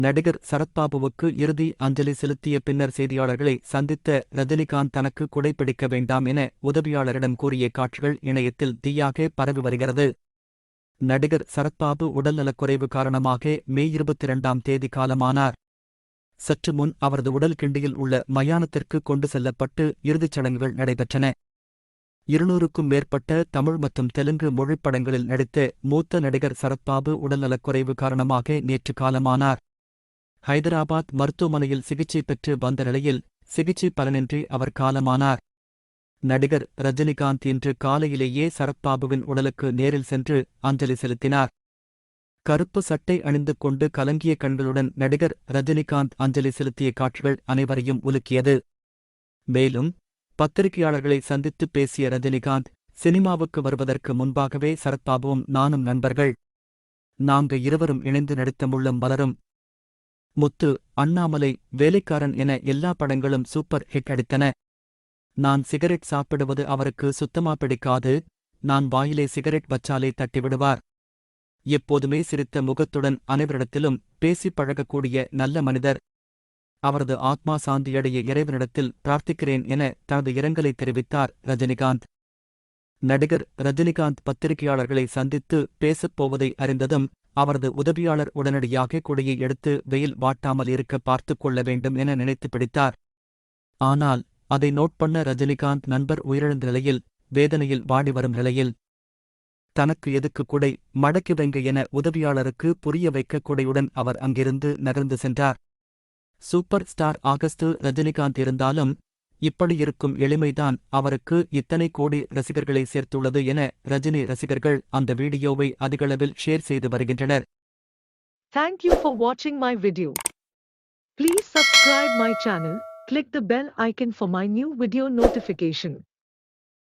நடிகர் சரத்பாபுவுக்கு இறுதி அஞ்சலி செலுத்திய பின்னர் செய்தியாளர்களை சந்தித்த ரஜினிகாந்த் தனக்கு குடைப்பிடிக்க வேண்டாம் என உதவியாளரிடம் கூறிய காட்சிகள் இணையத்தில் தீயாக பரவி வருகிறது. நடிகர் சரத்பாபு உடல்நலக்குறைவு காரணமாக மே 22ஆம் தேதி காலமானார். சற்று முன் அவரது உடல் கிண்டியில் உள்ள மயானத்திற்கு கொண்டு செல்லப்பட்டு இறுதிச் சடங்குகள் நடைபெற்றன. 200க்கும் மேற்பட்ட தமிழ் மற்றும் தெலுங்கு மொழிப்படங்களில் நடித்த மூத்த நடிகர் சரத்பாபு உடல்நலக்குறைவு காரணமாக நேற்று காலமானார். ஹைதராபாத் மருத்துவமனையில் சிகிச்சை பெற்று வந்த நிலையில் சிகிச்சை பலனின்றி அவர் காலமானார். நடிகர் ரஜினிகாந்த் இன்று காலையிலேயே சரத்பாபுவின் உடலுக்கு நேரில் சென்று அஞ்சலி செலுத்தினார். கருப்பு சட்டை அணிந்து கொண்டு கலங்கிய கண்களுடன் நடிகர் ரஜினிகாந்த் அஞ்சலி செலுத்திய காட்சிகள் அனைவரையும் உலுக்கியது. மேலும் பத்திரிகையாளர்களை சந்தித்து பேசிய ரஜினிகாந்த், சினிமாவுக்கு வருவதற்கு முன்பாகவே சரத்பாபுவும் நானும் நண்பர்கள். நாங்க இருவரும் இணைந்து நடித்த முள்ளும் மலரும், முத்து, அண்ணாமலை, வேலைக்காரன் என எல்லா படங்களும் சூப்பர் ஹிட் அடித்தன. நான் சிகரெட் சாப்பிடுவது அவருக்கு சுத்தமா பிடிக்காது. நான் வாயிலே சிகரெட் வச்சாலே தட்டிவிடுவார். எப்போதுமே சிரித்த முகத்துடன் அனைவரிடத்திலும் பேசிப் பழகக்கூடிய நல்ல மனிதர். அவரது ஆத்மா சாந்தியடைய இறைவனிடத்தில் பிரார்த்திக்கிறேன் என தனது இரங்கலை தெரிவித்தார் ரஜினிகாந்த். நடிகர் ரஜினிகாந்த் பத்திரிகையாளர்களை சந்தித்து பேசப் போவதை அறிந்ததும் அவரது உதவியாளர் உடனடியாக கொடியை எடுத்து வெயில் வாட்டாமல் இருக்க பார்த்துக் கொள்ள வேண்டும் என நினைத்து பிடித்தார். ஆனால் அதை நோட் பண்ண ரஜினிகாந்த் நண்பர் உயிரிழந்த நிலையில் வேதனையில் வாடி வரும் நிலையில் தனக்கு எதுக்கு குடை, மடக்கி வைங்க என உதவியாளருக்கு புரிய வைக்க குடையுடன் அவர் அங்கிருந்து நகர்ந்து சென்றார். சூப்பர் ஸ்டார் ஆகஸ்ட் ரஜினிகாந்த் இருந்தாலும் இப்படியிருக்கும் எளிமைதான் அவருக்கு இத்தனை கோடி ரசிகர்களை சேர்த்துள்ளது என ரஜினி ரசிகர்கள் அந்த வீடியோவை அதிகளவில் ஷேர் செய்து வருகின்றனர். Thank you for watching my video. Please subscribe my channel, click the bell icon for my new video notification.